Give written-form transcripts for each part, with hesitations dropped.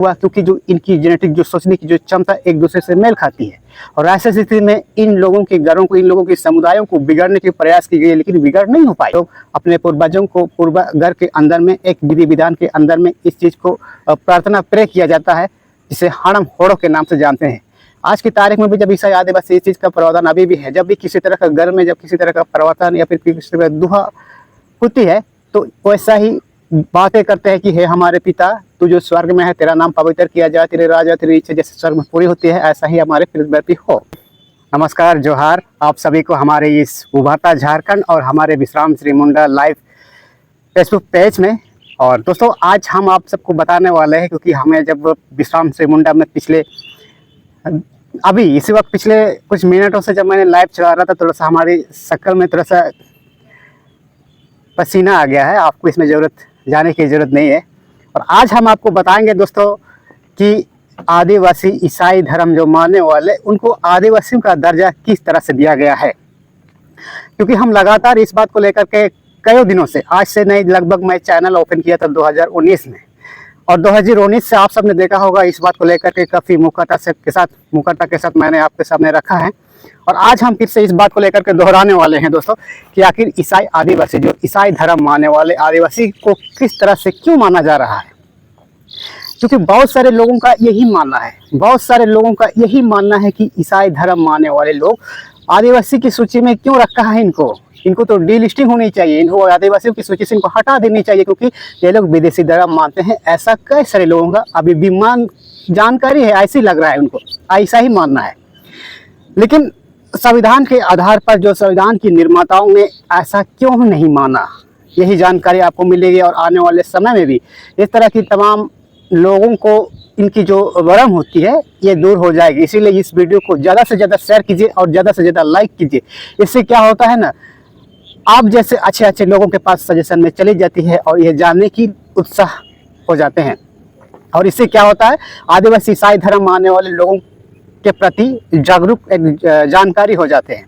हुआ क्योंकि जो इनकी जेनेटिक जो सोचने की जो क्षमता एक दूसरे से मेल खाती है। और ऐसी स्थिति में इन लोगों के घरों को, इन लोगों के समुदायों को बिगाड़ने के प्रयास किए गए, लेकिन बिगड़ नहीं हो पाए। तो अपने पूर्वजों को पूर्व घर के अंदर में एक विधि विधान के अंदर में इस चीज़ को प्रार्थना प्रे किया जाता है, जिसे हड़म होड़ो के नाम से जानते हैं। आज की तारीख में भी जब ईसाई आदिवासी इस चीज़ का प्रावधान अभी भी है, जब भी किसी तरह का घर में जब किसी तरह का परिवर्तन या फिर किसी तरह दुहा होती है तो वैसा ही बातें करते हैं कि हे हमारे पिता तू जो स्वर्ग में है, तेरा नाम पवित्र किया जाए, तेरे राजा तेरी इच्छा जैसे स्वर्ग में पूरी होती है, ऐसा ही हमारे पृथ्वी पर हो। नमस्कार, जोहार आप सभी को हमारे इस उभरता झारखंड और हमारे विश्राम Shri Munda live Facebook page में। और दोस्तों आज हम आप सबको बताने वाले हैं, क्योंकि हमें जब विश्राम श्री मुंडा में अभी इसी वक्त पिछले कुछ मिनटों से जब मैंने लाइव चला रहा था, थोड़ा सा हमारी शक्ल में थोड़ा सा पसीना आ गया है। आपको इसमें जाने की ज़रूरत नहीं है। और आज हम आपको बताएंगे दोस्तों कि आदिवासी ईसाई धर्म जो मानने वाले, उनको आदिवासियों का दर्जा किस तरह से दिया गया है। क्योंकि हम लगातार इस बात को लेकर के कई दिनों से, आज से नहीं, लगभग मैं चैनल ओपन किया था 2019 में, और 2019 से आप सबने देखा होगा इस बात को लेकर के काफ़ी मुखरता के साथ मैंने आपके सामने रखा है। और आज हम फिर से इस बात को लेकर के दोहराने वाले हैं दोस्तों कि आखिर ईसाई आदिवासी, जो ईसाई धर्म मानने वाले आदिवासी को किस तरह से क्यों माना जा रहा है। क्योंकि बहुत सारे लोगों का यही मानना है कि ईसाई धर्म मानने वाले लोग आदिवासी की सूची में क्यों रखा है इनको तो डीलिस्टिंग होनी चाहिए, इनको आदिवासियों की सूची से इनको हटा देनी चाहिए, क्योंकि ये लोग विदेशी धर्म मानते हैं। ऐसा कई सारे लोगों का अभी भी जानकारी है, ऐसी लग रहा है उनको, ऐसा ही मानना है। लेकिन संविधान के आधार पर जो संविधान की निर्माताओं ने ऐसा क्यों नहीं माना, यही जानकारी आपको मिलेगी। और आने वाले समय में भी इस तरह की तमाम लोगों को इनकी जो भ्रम होती है ये दूर हो जाएगी। इसीलिए इस वीडियो को ज़्यादा से ज़्यादा शेयर कीजिए और ज़्यादा से ज़्यादा लाइक कीजिए। इससे क्या होता है ना, आप जैसे अच्छे लोगों के पास सजेशन में चली जाती है और ये जानने की उत्साह हो जाते हैं। और इससे क्या होता है, आदिवासी ईसाई धर्म मानने वाले लोगों के प्रति जागरूक जानकारी हो जाते हैं।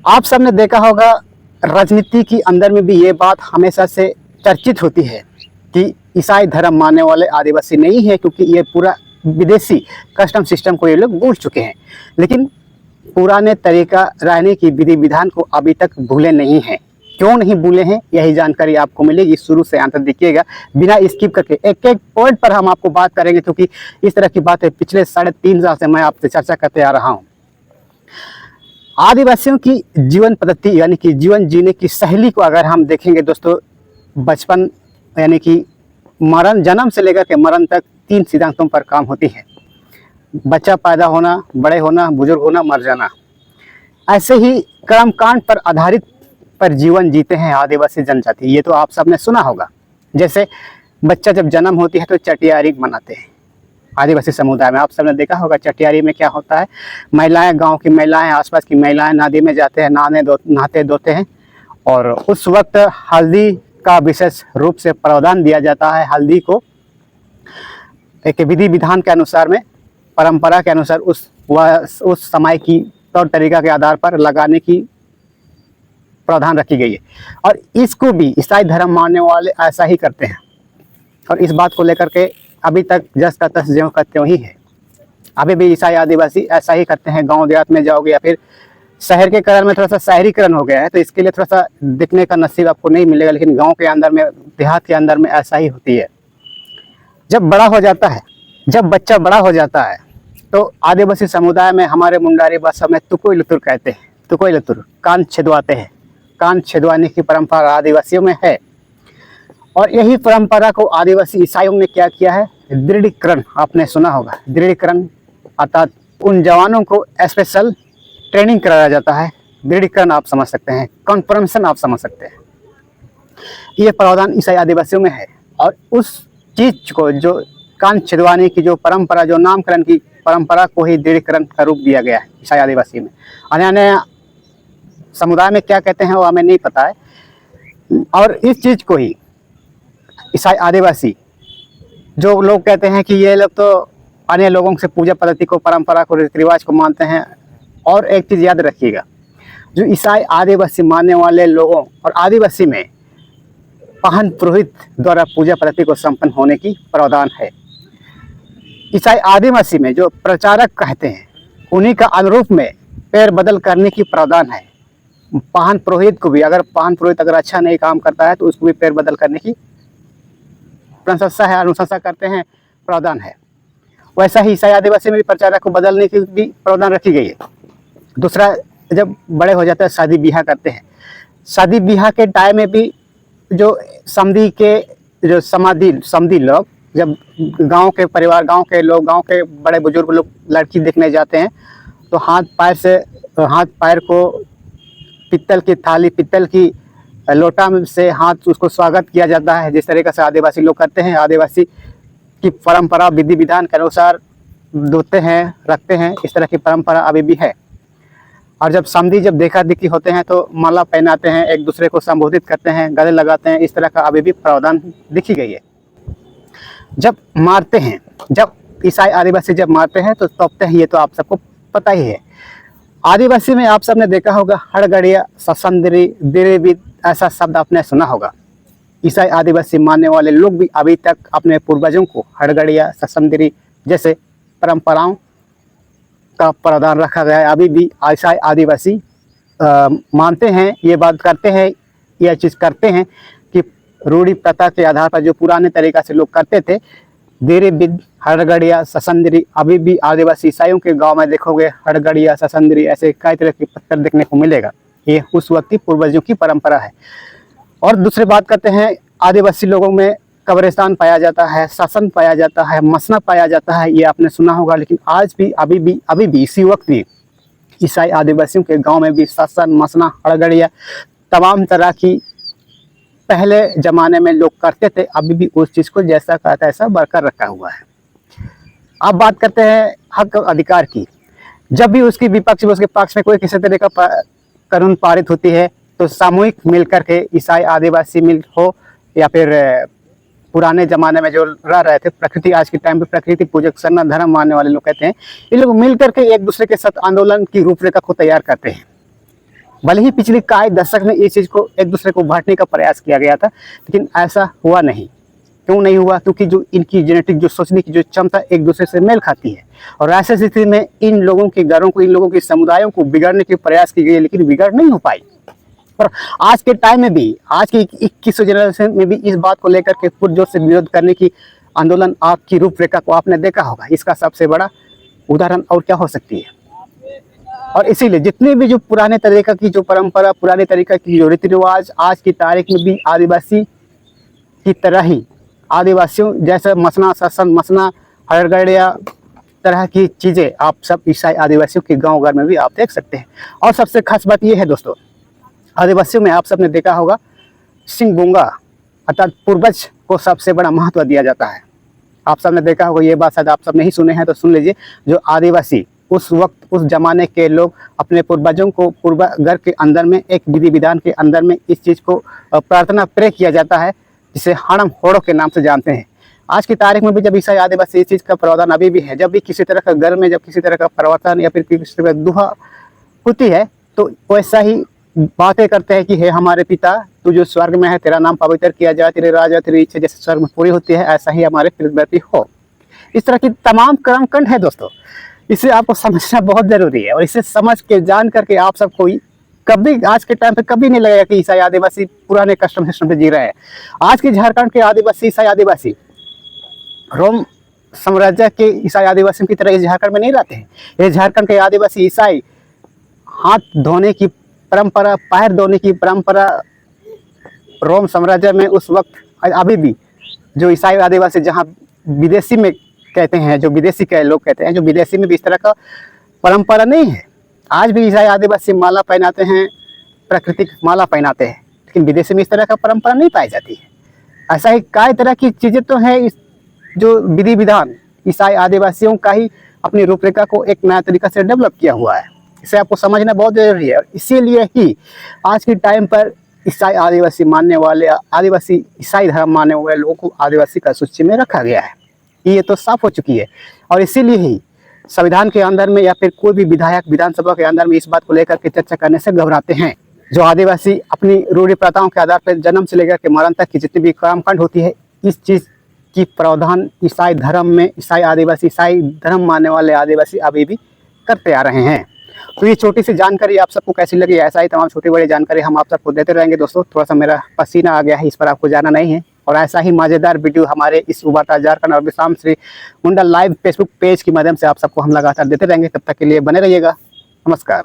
आप सबने देखा होगा राजनीति के अंदर में भी ये बात हमेशा से चर्चित होती है कि ईसाई धर्म मानने वाले आदिवासी नहीं है, क्योंकि ये पूरा विदेशी कस्टम सिस्टम को ये लोग भूल चुके हैं। लेकिन पुराने तरीका रहने की विधि विधान को अभी तक भूले नहीं हैं। क्यों नहीं भूले हैं, यही जानकारी आपको मिलेगी। शुरू से अंत तक देखिएगा, बिना स्किप करके एक एक पॉइंट पर हम आपको बात करेंगे, क्योंकि इस तरह की बातें पिछले 3.5 साल से मैं आपसे चर्चा करते आ रहा हूँ। आदिवासियों की जीवन पद्धति यानी कि जीवन जीने की शैली को अगर हम देखेंगे दोस्तों, बचपन यानी कि मरण, जन्म से लेकर के मरण तक 3 सिद्धांतों पर काम होती है। बच्चा पैदा होना, बड़े होना, बुजुर्ग होना, मर जाना। ऐसे ही कर्मकांड पर आधारित पर जीवन जीते हैं आदिवासी जनजाति। ये तो आप सबने सुना होगा। जैसे बच्चा जब जन्म होती है तो चटियारी मनाते हैं आदिवासी समुदाय में। आप सबने देखा होगा चटियारी में क्या होता है, महिलाएं, गांव की महिलाएं, आसपास की महिलाएं नदी में जाते हैं, नहाते धोते हैं। और उस वक्त हल्दी का विशेष रूप से प्रावधान दिया जाता है। हल्दी को एक विधि विधान के अनुसार में, परंपरा के अनुसार उस समय की तौर तरीका के आधार पर लगाने की प्रावधान रखी गई है। और इसको भी ईसाई धर्म मानने वाले ऐसा ही करते हैं। और इस बात को लेकर के अभी तक जस का तस ज्यों का त्यों ही है। अभी भी ईसाई आदिवासी ऐसा ही करते हैं। गांव देहात में जाओगे या फिर शहर के करण में थोड़ा सा शहरीकरण हो गया है, तो इसके लिए थोड़ा सा दिखने का नसीब आपको नहीं मिलेगा। लेकिन गाँव के अंदर में, देहात के अंदर में ऐसा ही होती है। जब बच्चा बड़ा हो जाता है तो आदिवासी समुदाय में, हमारे मुंडारी भाषा में तुकोई लुतुर कहते हैं। तुकोई लुतुर कान छिदवाते हैं। कान छिदवाने की परंपरा आदिवासियों में है। और यही परंपरा को आदिवासी ईसाइयों ने क्या किया है, दृढ़ीकरण। आपने सुना होगा दृढ़ीकरण, अर्थात उन जवानों को स्पेशल ट्रेनिंग कराया जाता है। दृढ़ीकरण आप समझ सकते हैं, कन्फर्मेशन आप समझ सकते हैं। ये प्रावधान ईसाई आदिवासियों में है। और उस चीज को, जो कान छिदवाने की जो परंपरा, जो नामकरण की परंपरा को ही दृढ़ीकरण का रूप दिया गया है ईसाई आदिवासी में। अन्य समुदाय में क्या कहते हैं वो हमें नहीं पता है। और इस चीज को ही ईसाई आदिवासी, जो लोग कहते हैं कि ये लोग तो अन्य लोगों से पूजा पद्धति को, परंपरा को, रीति रिवाज को मानते हैं। और एक चीज याद रखिएगा, जो ईसाई आदिवासी मानने वाले लोगों और आदिवासी में पाहन पुरोहित द्वारा पूजा पद्धति को संपन्न होने की प्रावधान है। ईसाई आदिवासी में जो प्रचारक कहते हैं, उन्हीं का अनुरूप में पैर बदल करने की प्रावधान है। पाहन पुरोहित को भी, अगर पाहन पुरोहित अगर अच्छा नहीं काम करता है तो उसको भी पैर बदल करने की प्रशंसा है, अनुशंसा करते हैं, प्रावधान है। वैसा ही ईसाई आदिवासी में भी प्रचारक को बदलने की भी प्रावधान रखी गई है। दूसरा, जब बड़े हो जाते हैं शादी ब्याह करते हैं, शादी ब्याह के टाइम में भी जो समधी के जो समधी लोग जब गांव के परिवार, गांव के लोग, गांव के बड़े बुजुर्ग लोग लड़की देखने जाते हैं तो हाथ पैर को पित्तल की थाली, पित्तल की लोटा से हाथ उसको स्वागत किया जाता है, जिस तरीके से आदिवासी लोग करते हैं। आदिवासी की परंपरा विधि विधान के अनुसार धोते हैं, रखते हैं, इस तरह की परंपरा अभी भी है। और जब समधी जब देखा देखी होते हैं तो माला पहनाते हैं, एक दूसरे को संबोधित करते हैं, गले लगाते हैं, इस तरह का अभी भी प्रावधान दिखी गई है। जब मारते हैं, जब ईसाई आदिवासी जब मारते हैं तो तोपते हैं, ये तो आप सबको पता ही है। आदिवासी में आप सबने देखा होगा हड़गड़िया, ससंदरी, दिरेबिद, ऐसा शब्द आपने सुना होगा। ईसाई आदिवासी मानने वाले लोग भी अभी तक अपने पूर्वजों को हड़गड़िया, ससंदरी जैसे परंपराओं का प्रावधान रखा गया है। अभी भी ईसाई आदिवासी मानते हैं, ये बात करते हैं, यह चीज़ करते हैं कि रूढ़ी प्रथा के आधार पर जो पुराने तरीका से लोग करते थे, दिरेबिद, हड़गड़िया, ससंदरी, अभी भी आदिवासी ईसाइयों के गांव में देखोगे हड़गड़िया, ससंदरी ऐसे कई तरह के पत्थर देखने को मिलेगा। ये उस वक्त की पूर्वजों की परंपरा है। और दूसरी बात करते हैं, आदिवासी लोगों में कब्रिस्तान पाया जाता है, शासन पाया जाता है, मसना पाया जाता है, ये आपने सुना होगा। लेकिन आज भी अभी भी इसी वक्त भी ईसाई आदिवासियों के गांव में भी शासन, मसना, हड़गड़िया, तमाम तरह की पहले जमाने में लोग करते थे, अभी भी उस चीज़ को जैसा कहा था ऐसा बरकरार रखा हुआ है। अब बात करते हैं हक और अधिकार की। जब भी उसकी विपक्ष में, उसके पक्ष में कोई किसी तरह का कानून पारित होती है तो सामूहिक मिलकर के, ईसाई आदिवासी मिल हो या फिर पुराने ज़माने में जो रह रहे थे प्रकृति, आज के टाइम पे प्रकृति पूजक, सनातन धर्म मानने वाले लोग कहते हैं, ये लोग मिलकर के एक दूसरे के साथ आंदोलन की रूपरेखा को तैयार करते हैं। भले ही पिछले कई दशक में इस चीज़ को एक दूसरे को बांटने का प्रयास किया गया था, लेकिन ऐसा हुआ नहीं। क्यों नहीं हुआ? क्योंकि जो इनकी जेनेटिक जो सोचने की जो क्षमता एक दूसरे से मेल खाती है, और ऐसी स्थिति में इन लोगों के घरों को, इन लोगों के समुदायों को बिगाड़ने के प्रयास किए गए, लेकिन बिगाड़ नहीं हो पाई। और आज के टाइम में भी, आज के 21वीं जनरेशन में भी इस बात को लेकर के पुरजोर से विरोध करने की आंदोलन आपकी रूपरेखा को आपने देखा होगा। इसका सबसे बड़ा उदाहरण और क्या हो सकती है? और इसीलिए जितने भी जो पुराने तरीका की जो परंपरा, पुराने तरीका की जो रीति रिवाज, आज की तारीख में भी आदिवासी की तरह ही, आदिवासियों जैसे मसना, शासन, मसना, हड़गड़िया तरह की चीज़ें आप सब ईसाई आदिवासियों के गांव घर में भी आप देख सकते हैं। और सबसे खास बात यह है दोस्तों, आदिवासियों में आप सबने देखा होगा सिंह बोंगा अर्थात पूर्वज को सबसे बड़ा महत्व दिया जाता है। आप सबने देखा होगा, ये बात शायद आप सब नहीं सुने हैं तो सुन लीजिए। जो आदिवासी उस वक्त, उस जमाने के लोग अपने पूर्वजों को पूर्व घर के अंदर में एक विधि विधान के अंदर में इस चीज़ को प्रार्थना प्रे किया जाता है, जिसे हड़म होड़ो के नाम से जानते हैं। आज की तारीख में भी जब ईसाई आदिवासी इस चीज़ का प्रावधान अभी भी है, जब भी किसी तरह का घर में जब किसी तरह का परिवर्तन या फिर किसी तरह का दुहा होती है तो वैसा ही बातें करते हैं कि हे हमारे पिता, तू जो स्वर्ग में है, तेरा नाम पवित्र किया जाए, तेरे राजा, तेरी इच्छा जैसे स्वर्ग में पूरी होती है, ऐसा ही हमारे पृथ्वी हो। इस तरह की तमाम कर्मकांड है दोस्तों। इसे आपको समझना बहुत जरूरी है, और इसे समझ के जान करके आप सब कोई कभी आज के टाइम पे कभी नहीं लगेगा कि ईसाई आदिवासी पुराने कस्टम सिस्टम पे जी रहे हैं। आज के झारखंड के आदिवासी, ईसाई आदिवासी रोम साम्राज्य के ईसाई आदिवासियों की तरह इस झारखंड में नहीं रहते हैं। ये झारखंड के आदिवासी ईसाई हाथ धोने की परंपरा, पैर धोने की परंपरा रोम साम्राज्य में उस वक्त अभी भी जो ईसाई आदिवासी, जहाँ विदेशी में कहते हैं, जो विदेशी के लोग कहते हैं, जो विदेशी में भी इस तरह का परंपरा नहीं है। आज भी ईसाई आदिवासी माला पहनाते हैं, प्राकृतिक माला पहनाते हैं, लेकिन विदेशी में इस तरह का परंपरा नहीं पाई जाती है। ऐसा ही कई तरह की चीज़ें तो हैं, इस जो विधि विधान ईसाई आदिवासियों का ही अपनी रूपरेखा को एक नया तरीका से डेवलप किया हुआ है। इसे आपको समझना बहुत जरूरी है। इसीलिए ही आज के टाइम पर ईसाई आदिवासी मानने वाले, आदिवासी ईसाई धर्म मानने वाले लोगों को आदिवासी का सूची में रखा गया है। ये तो साफ हो चुकी है। और इसीलिए ही संविधान के अंदर में या फिर कोई भी विधायक विधानसभा के अंदर में इस बात को लेकर के चर्चा करने से घबराते हैं। जो आदिवासी अपनी रूढ़ी प्रथाओं के आधार पर जन्म से लेकर के मरण तक की जितनी भी कर्मकांड होती है, इस चीज़ की प्रावधान ईसाई धर्म में ईसाई धर्म मानने वाले आदिवासी अभी भी करते आ रहे हैं। तो ये छोटी सी जानकारी आप सबको कैसी लगी, ऐसा ही तमाम छोटी बड़ी जानकारी हम आप सबको देते रहेंगे दोस्तों। थोड़ा सा मेरा पसीना आ गया है, इस पर आपको जाना नहीं है। और ऐसा ही मज़ेदार वीडियो हमारे इस उभरता झारखंड और विश्राम Shri Munda live Facebook page की माध्यम से आप सबको हम लगातार देते रहेंगे। तब तक के लिए बने रहिएगा। नमस्कार।